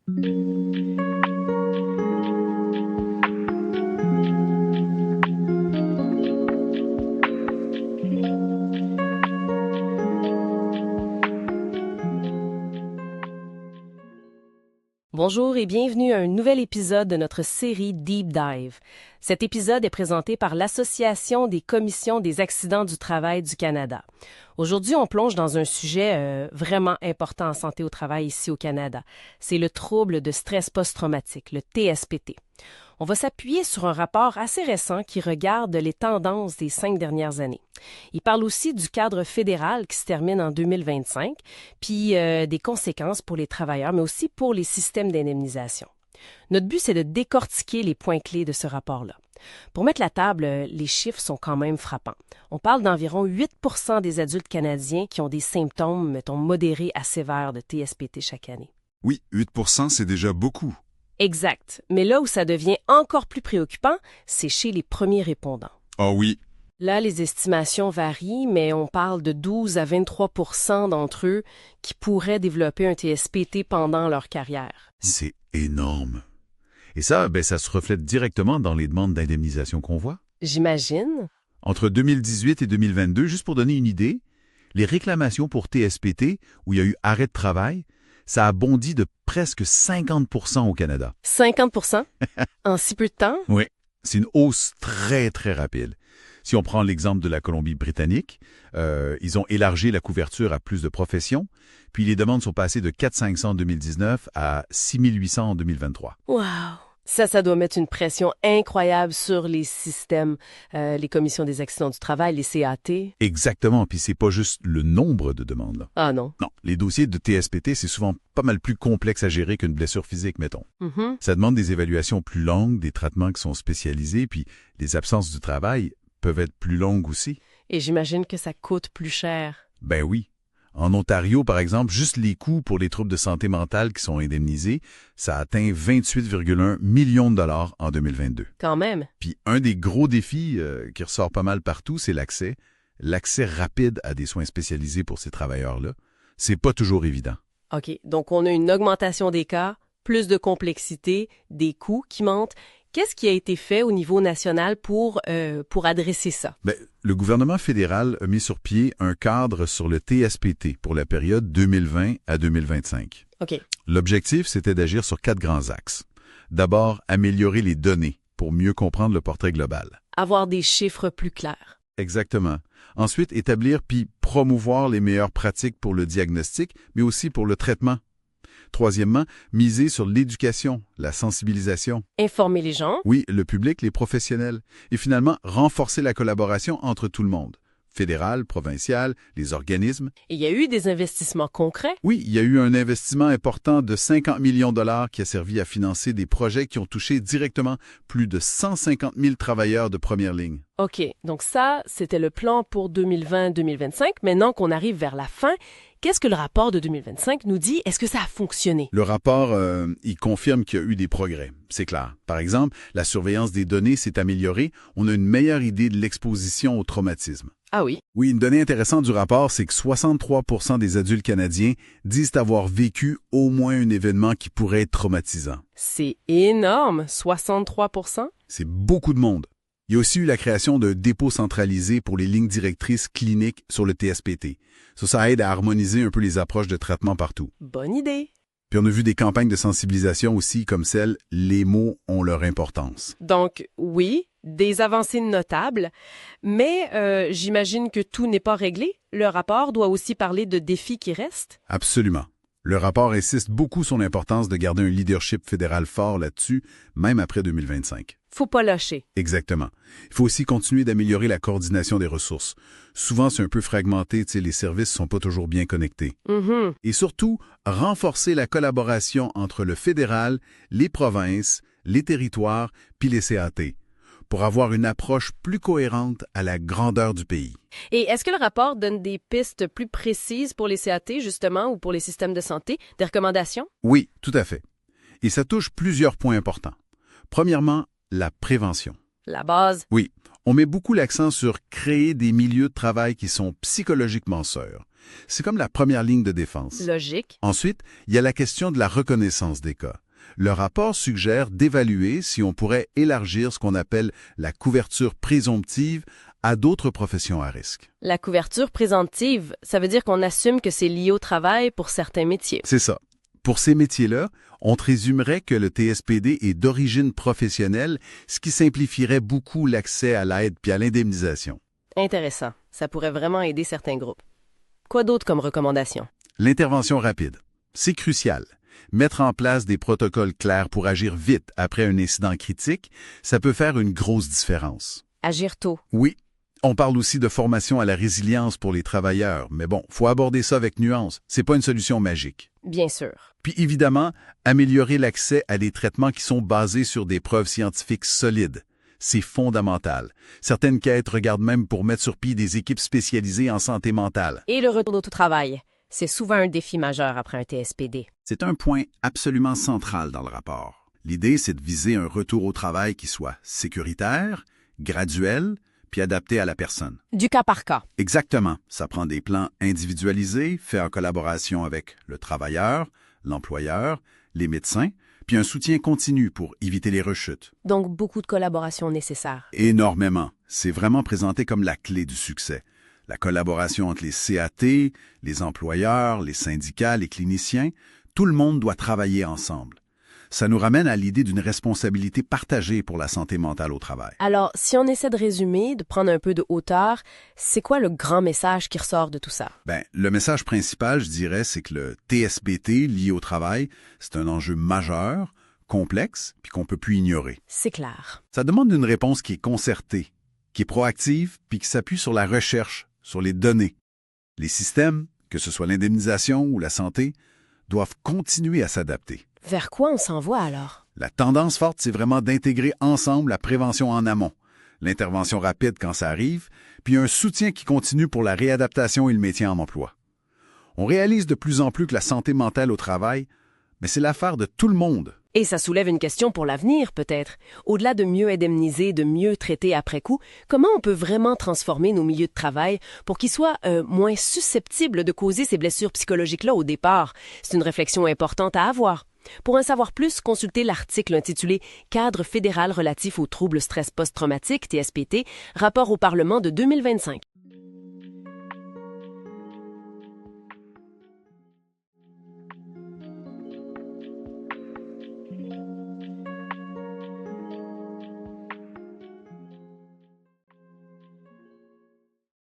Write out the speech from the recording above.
Bonjour et bienvenue à un nouvel épisode de notre série Deep Dive. Cet épisode est présenté par l'Association des commissions des accidents du travail du Canada. Aujourd'hui, on plonge dans un sujet vraiment important en santé au travail ici au Canada. C'est le trouble de stress post-traumatique, le TSPT. On va s'appuyer sur un rapport assez récent qui regarde les tendances des 5 dernières années. Il parle aussi du cadre fédéral qui se termine en 2025, puis des conséquences pour les travailleurs, mais aussi pour les systèmes d'indemnisation. Notre but, c'est de décortiquer les points clés de ce rapport-là. Pour mettre la table, les chiffres sont quand même frappants. On parle d'environ 8% des adultes canadiens qui ont des symptômes, mettons, modérés à sévères de TSPT chaque année. Oui, 8%, c'est déjà beaucoup. Exact. Mais là où ça devient encore plus préoccupant, c'est chez les premiers répondants. Ah oui. Là, les estimations varient, mais on parle de 12 à 23% d'entre eux qui pourraient développer un TSPT pendant leur carrière. C'est énorme. Et ça, ça se reflète directement dans les demandes d'indemnisation qu'on voit. J'imagine. Entre 2018 et 2022, juste pour donner une idée, les réclamations pour TSPT, où il y a eu arrêt de travail, ça a bondi de presque 50% au Canada. 50%? En si peu de temps? Oui, c'est une hausse très, très rapide. Si on prend l'exemple de la Colombie-Britannique, ils ont élargi la couverture à plus de professions, puis les demandes sont passées de 4 500 en 2019 à 6 800 en 2023. Wow! Ça doit mettre une pression incroyable sur les systèmes, les commissions des accidents du travail, les CAT. Exactement, puis c'est pas juste le nombre de demandes, là. Ah non. Non, les dossiers de TSPT, c'est souvent pas mal plus complexe à gérer qu'une blessure physique, mettons. Mm-hmm. Ça demande des évaluations plus longues, des traitements qui sont spécialisés, puis les absences du travail peuvent être plus longues aussi. Et j'imagine que ça coûte plus cher. Ben oui. En Ontario, par exemple, juste les coûts pour les troubles de santé mentale qui sont indemnisés, ça atteint 28,1 millions de dollars en 2022. Quand même. Puis un des gros défis qui ressort pas mal partout, c'est l'accès. L'accès rapide à des soins spécialisés pour ces travailleurs-là. C'est pas toujours évident. OK. Donc, on a une augmentation des cas, plus de complexité, des coûts qui montent. Qu'est-ce qui a été fait au niveau national pour adresser ça? Le gouvernement fédéral a mis sur pied un cadre sur le TSPT pour la période 2020 à 2025. OK. L'objectif, c'était d'agir sur 4 grands axes. D'abord, améliorer les données pour mieux comprendre le portrait global. Avoir des chiffres plus clairs. Exactement. Ensuite, établir puis promouvoir les meilleures pratiques pour le diagnostic, mais aussi pour le traitement. Troisièmement, miser sur l'éducation, la sensibilisation. Informer les gens. Oui, le public, les professionnels. Et finalement, renforcer la collaboration entre tout le monde. Fédéral, provincial, les organismes. Et il y a eu des investissements concrets. Oui, il y a eu un investissement important de 50 millions de dollars qui a servi à financer des projets qui ont touché directement plus de 150 000 travailleurs de première ligne. OK. Donc ça, c'était le plan pour 2020-2025. Maintenant qu'on arrive vers la fin, qu'est-ce que le rapport de 2025 nous dit? Est-ce que ça a fonctionné? Le rapport, il confirme qu'il y a eu des progrès, c'est clair. Par exemple, la surveillance des données s'est améliorée. On a une meilleure idée de l'exposition au traumatisme. Ah oui? Oui, une donnée intéressante du rapport, c'est que 63% des adultes canadiens disent avoir vécu au moins un événement qui pourrait être traumatisant. C'est énorme, 63%? C'est beaucoup de monde. Il y a aussi eu la création d'un dépôt centralisé pour les lignes directrices cliniques sur le TSPT. Ça aide à harmoniser un peu les approches de traitement partout. Bonne idée! Puis on a vu des campagnes de sensibilisation aussi comme celle « Les mots ont leur importance ». Donc, oui, des avancées notables, mais j'imagine que tout n'est pas réglé. Le rapport doit aussi parler de défis qui restent. Absolument. Le rapport insiste beaucoup sur l'importance de garder un leadership fédéral fort là-dessus, même après 2025. Faut pas lâcher. Exactement. Il faut aussi continuer d'améliorer la coordination des ressources. Souvent, c'est un peu fragmenté, les services sont pas toujours bien connectés. Mm-hmm. Et surtout, renforcer la collaboration entre le fédéral, les provinces, les territoires, puis les CAT, pour avoir une approche plus cohérente à la grandeur du pays. Et est-ce que le rapport donne des pistes plus précises pour les CAT, justement, ou pour les systèmes de santé, des recommandations? Oui, tout à fait. Et ça touche plusieurs points importants. Premièrement, la prévention. La base. Oui, on met beaucoup l'accent sur créer des milieux de travail qui sont psychologiquement sûrs. C'est comme la première ligne de défense. Logique. Ensuite, il y a la question de la reconnaissance des cas. Le rapport suggère d'évaluer si on pourrait élargir ce qu'on appelle la couverture présomptive à d'autres professions à risque. La couverture présomptive, ça veut dire qu'on assume que c'est lié au travail pour certains métiers. C'est ça. Pour ces métiers-là, on présumerait que le TSPD est d'origine professionnelle, ce qui simplifierait beaucoup l'accès à l'aide puis à l'indemnisation. Intéressant. Ça pourrait vraiment aider certains groupes. Quoi d'autre comme recommandation? L'intervention rapide. C'est crucial. Mettre en place des protocoles clairs pour agir vite après un incident critique, ça peut faire une grosse différence. Agir tôt. Oui, on parle aussi de formation à la résilience pour les travailleurs, mais bon, faut aborder ça avec nuance. C'est pas une solution magique. Bien sûr. Puis évidemment, améliorer l'accès à des traitements qui sont basés sur des preuves scientifiques solides. C'est fondamental. Certaines quêtes regardent même pour mettre sur pied des équipes spécialisées en santé mentale. Et le retour au travail. C'est souvent un défi majeur après un TSPD. C'est un point absolument central dans le rapport. L'idée, c'est de viser un retour au travail qui soit sécuritaire, graduel, puis adapté à la personne. Du cas par cas. Exactement. Ça prend des plans individualisés, faits en collaboration avec le travailleur, l'employeur, les médecins, puis un soutien continu pour éviter les rechutes. Donc beaucoup de collaboration nécessaire. Énormément. C'est vraiment présenté comme la clé du succès. La collaboration entre les CAT, les employeurs, les syndicats, les cliniciens, tout le monde doit travailler ensemble. Ça nous ramène à l'idée d'une responsabilité partagée pour la santé mentale au travail. Alors, si on essaie de résumer, de prendre un peu de hauteur, c'est quoi le grand message qui ressort de tout ça? Le message principal, je dirais, c'est que le TSPT lié au travail, c'est un enjeu majeur, complexe, puis qu'on peut plus ignorer. C'est clair. Ça demande une réponse qui est concertée, qui est proactive, puis qui s'appuie sur la recherche, sur les données. Les systèmes, que ce soit l'indemnisation ou la santé, doivent continuer à s'adapter. Vers quoi on s'envoie alors? La tendance forte, c'est vraiment d'intégrer ensemble la prévention en amont, l'intervention rapide quand ça arrive, puis un soutien qui continue pour la réadaptation et le maintien en emploi. On réalise de plus en plus que la santé mentale au travail, mais c'est l'affaire de tout le monde. Et ça soulève une question pour l'avenir, peut-être. Au-delà de mieux indemniser, de mieux traiter après coup, comment on peut vraiment transformer nos milieux de travail pour qu'ils soient moins susceptibles de causer ces blessures psychologiques-là au départ? C'est une réflexion importante à avoir. Pour en savoir plus, consultez l'article intitulé « Cadre fédéral relatif aux troubles stress post-traumatique, TSPT, rapport au Parlement de 2025 ».